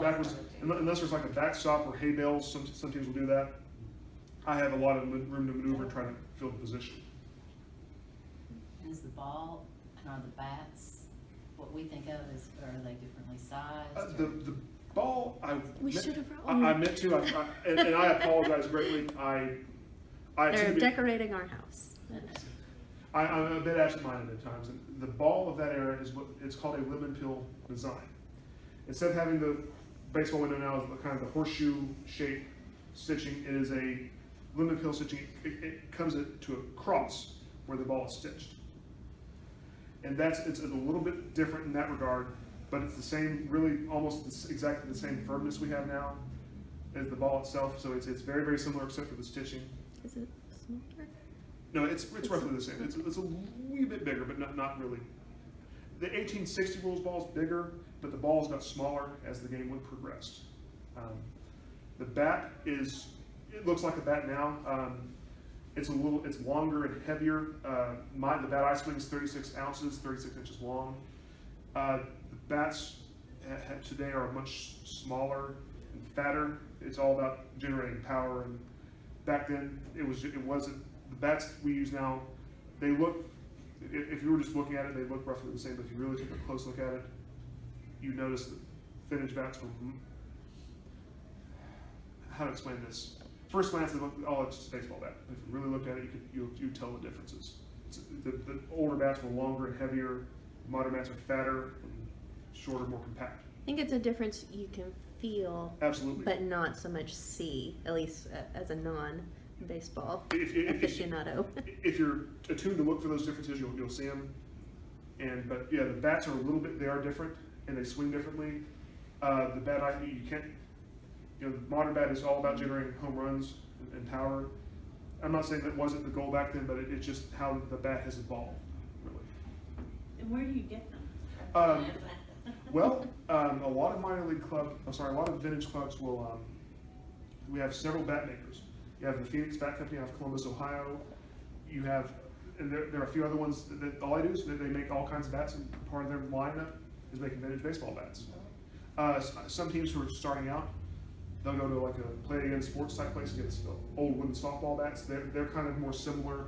backwards, unless there's like a backstop or hay bales. Some teams will do that. I have a lot of room to maneuver and try to fill the position. Is the ball and are the bats what we think of as, or are they differently sized? The ball, I meant to, and I apologize greatly. They're decorating our house. I'm a bit absent-minded at times. And the ball of that era is what it's called a lemon peel design. Instead of having the baseball window now is kind of the horseshoe shape stitching, it is a lemon peel stitching. It comes to a cross where the ball is stitched. And it's a little bit different in that regard, but it's the same, really almost exactly the same firmness we have now as the ball itself. So it's very, very similar except for the stitching. Is it smaller? No, it's roughly the same. It's a wee bit bigger, but not really. The 1860 rules ball is bigger, but the balls got smaller as the game would progressed. The bat it looks like a bat now. It's longer and heavier. The bat I swing is 36 ounces, 36 inches long. The bats today are much smaller and fatter. It's all about generating power. And back then, it wasn't. The bats we use now, they look. If you were just looking at it, they look roughly the same. But if you really take a close look at it, you notice that vintage bats were. How to explain this? First glance, they look, it's just a baseball bat. If you really looked at it, you'd tell the differences. The older bats were longer and heavier. Modern bats are fatter and shorter, more compact. I think it's a difference you can feel, absolutely, but not so much see. At least as a non-baseball aficionado. If you're attuned to look for those differences, you'll see them. But yeah, the bats are they are different and they swing differently. The bat you can't. The modern bat is all about generating home runs and power. I'm not saying that wasn't the goal back then, but it's just how the bat has evolved, really. And where do you get them? Well, a lot of minor league a lot of vintage clubs will. We have several bat makers. You have the Phoenix Bat Company out of Columbus, Ohio. You have, and there are a few other ones that all I do is that they make all kinds of bats, and part of their lineup is making vintage baseball bats. Some teams who are starting out, they'll go to like a play against sports type place and get old wooden softball bats. They're kind of more similar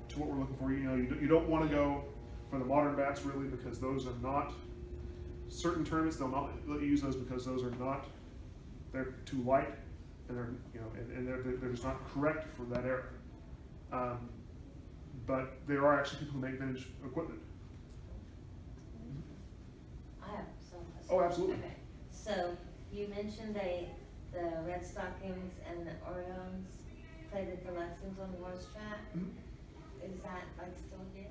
to what we're looking for. You don't want to go for the modern bats really, because those are not certain tournaments. They'll not let you use those because those are not. They're too light, and they're just not correct for that era. But there are actually people who make vintage equipment. I have some questions. Oh, absolutely. Okay. So you mentioned the Red Stockings and the Orioles played at the Lexington horse track. Mm-hmm. Is that like still here?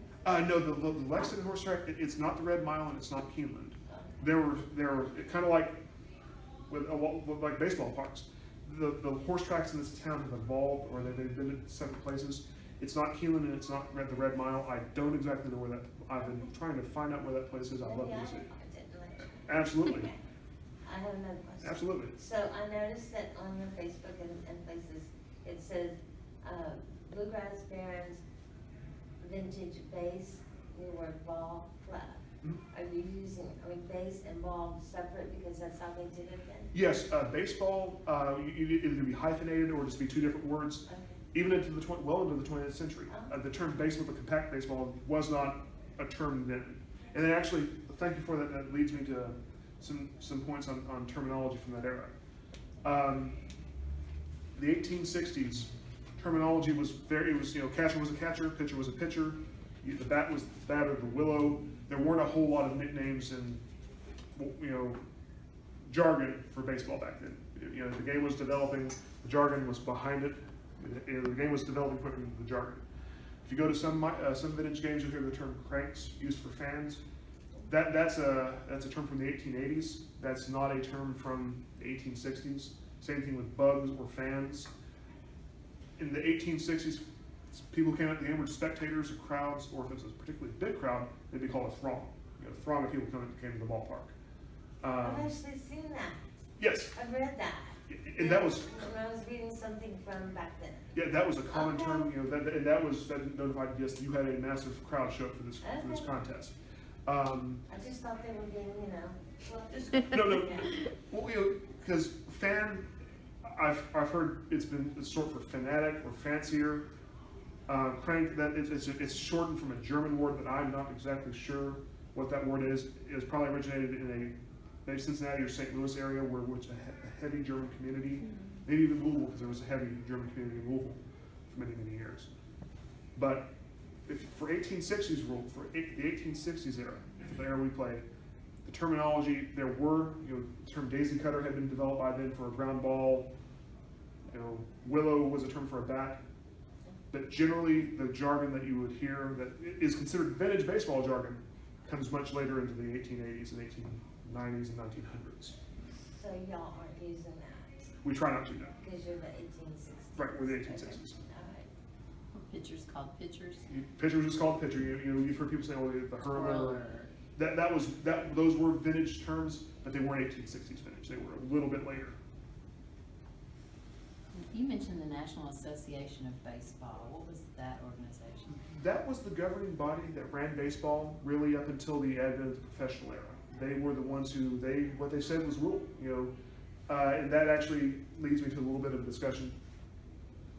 No, the Lexington horse track. It's not the Red Mile and it's not Keeneland. There were kind of like like baseball parks. The horse tracks in this town have evolved, or they've been at separate places. It's not Keeneland and it's not the Red Mile. I don't exactly know where that. I've been trying to find out where that place is. I'd love to see it. Absolutely. Okay. I have another question. Absolutely. So I noticed that on your Facebook and places, it says Bluegrass Barons Vintage Base, new word ball club. Mm-hmm. Are you using, base and ball separate because that's how they did it then? Yes, baseball, you either be hyphenated or just be two different words. Okay. Even into the 20th century, the term baseball, the compact baseball, was not a term then. And then actually, thank you for that. That leads me to some points on terminology from that era. The 1860s terminology was catcher was a catcher, pitcher was a pitcher, the bat was the bat or the willow. There weren't a whole lot of nicknames and jargon for baseball back then. The game was developing, the jargon was behind it. The game was developing quicker than the jargon. If you go to some vintage games, you'll hear the term cranks used for fans. That's a term from the 1880s. That's not a term from the 1860s. Same thing with bugs or fans. In the 1860s, people came out the game were spectators or crowds, or if it was a particularly big crowd, they'd be called a throng. A throng of people came to the ballpark. I've actually seen that. Yes. I've read that. And that was. When I was reading something from back then. Yeah, that was a common term. That notified yes, you had a massive crowd show up for this contest. I just thought they were being, No. Well, because fan, I've heard it's short for fanatic or fancier. Crank, that it's shortened from a German word that I'm not exactly sure what that word is. It was probably originated in maybe Cincinnati or St. Louis area, which a heavy German community, maybe even Louisville, because there was a heavy German community in Louisville for many, many years. But for 1860s rule, for the 1860s era, the era we played, the terminology, there were, the term daisy cutter had been developed by then for a ground ball. Willow was a term for a bat. But generally, the jargon that you would hear that is considered vintage baseball jargon comes much later into the 1880s and 1890s and 1900s. So y'all aren't using that? We try not to, no. Because you're the 1860s? Right, we're the 1860s. Okay. All right. Pitchers called pitchers. Pitcher was just called pitcher. You've heard people say, "Oh, the hurler." Twirler. Those were vintage terms, but they weren't 1860s vintage. They were a little bit later. You mentioned the National Association of Baseball. What was that organization? That was the governing body that ran baseball really up until the advent of the professional era. They were the ones who what they said was rule. And that actually leads me to a little bit of a discussion.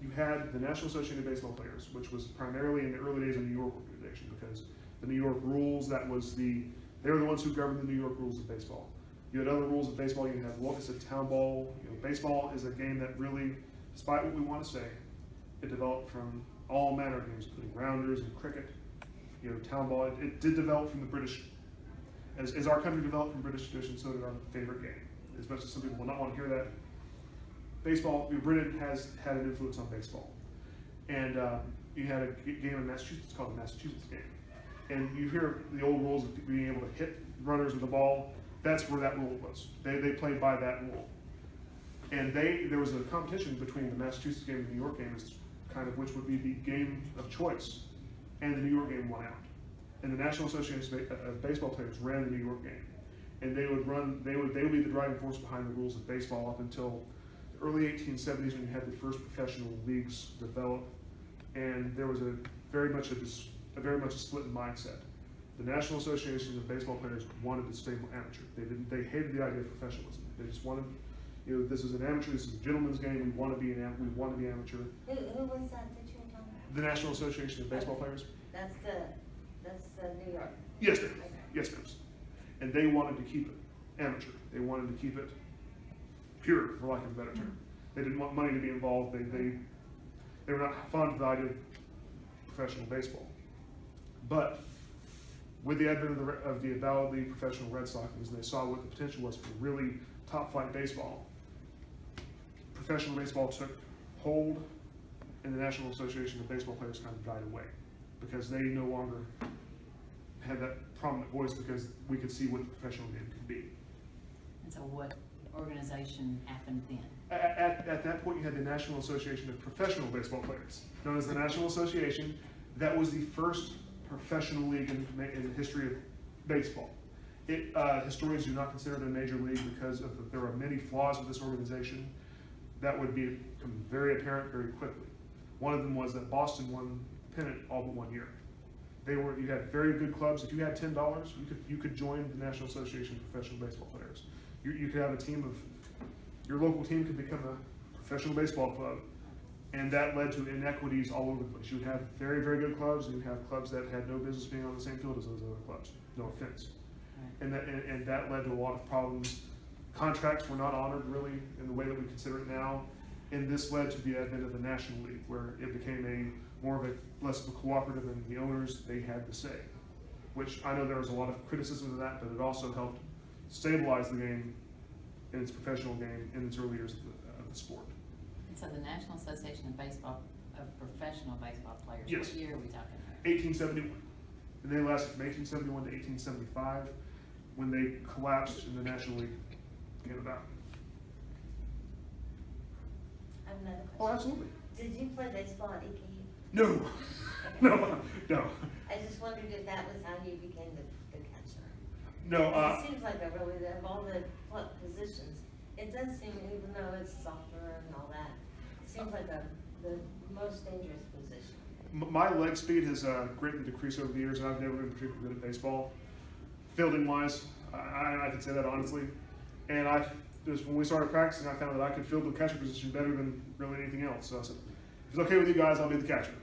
You had the National Association of Baseball Players, which was primarily in the early days of the New York organization, because the New York rules, they were the ones who governed the New York rules of baseball. You had other rules of baseball. You had what is a town ball. Baseball is a game that really, despite what we want to say, it developed from all manner of games, including rounders and cricket. Town ball. It did develop from the British. As our country developed from British tradition, so did our favorite game. As much as some people will not want to hear that, baseball. Britain has had an influence on baseball, and you had a game in Massachusetts called the Massachusetts game. And you hear the old rules of being able to hit runners with the ball. That's where that rule was. They played by that rule. And there was a competition between the Massachusetts game and the New York game as kind of which would be the game of choice. And the New York game won out. And the National Association of Baseball Players ran the New York game. And they would be the driving force behind the rules of baseball up until the early 1870s, when you had the first professional leagues develop. And there was very much a split mindset. The National Association of Baseball Players wanted to stay amateur. They hated the idea of professionalism. They just wanted, this is an amateur, this is a gentleman's game. We want to be amateur. Who was that that you were talking about? The National Association of Baseball Players. That's the New York. Yes, ma'am. Okay. Yes, ma'am. And they wanted to keep it amateur. They wanted to keep it pure, for lack of a better term. They didn't want money to be involved. They were not fond of the idea of professional baseball. But with the advent of the avowedly professional Red Sox, and they saw what the potential was for really top flight baseball, professional baseball took hold, and the National Association of Baseball Players kind of died away, because they no longer had that prominent voice, because we could see what the professional game could be. And so what organization happened then? At that point, you had the National Association of Professional Baseball Players, known as the National Association. That was the first professional league in the history of baseball. Historians do not consider it a major league because there are many flaws with this organization that would become very apparent very quickly. One of them was that Boston won the pennant all but 1 year. You had very good clubs. If you had $10, you could join the National Association of Professional Baseball Players. You could have a team of, your local team could become a professional baseball club. And that led to inequities all over the place. You would have very, very good clubs, and you have clubs that had no business being on the same field as those other clubs. No offense. Right. And that led to a lot of problems. Contracts were not honored really in the way that we consider it now. And this led to the advent of the National League, where it became less of a cooperative, and the owners, they had the say. Which I know there was a lot of criticism of that, but it also helped stabilize the game in its professional game in its early years of the sport. And so the National Association of Professional Baseball Players, Yes. what year are we talking about? 1871. And they lasted from 1871 to 1875, when they collapsed and the National League came about. I have another Oh, question. absolutely. Did you play baseball at EKU? No, no. I just wondered if that was how you became the catcher. No, It seems like of all the positions, it does seem, even though it's soccer and all that, it seems like the most dangerous position. my leg speed has greatly decreased over the years, and I've never been particularly good at baseball. Fielding wise, I can say that honestly. And just when we started practicing, I found that I could field the catcher position better than really anything else. So I said, if it's okay with you guys, I'll be the catcher.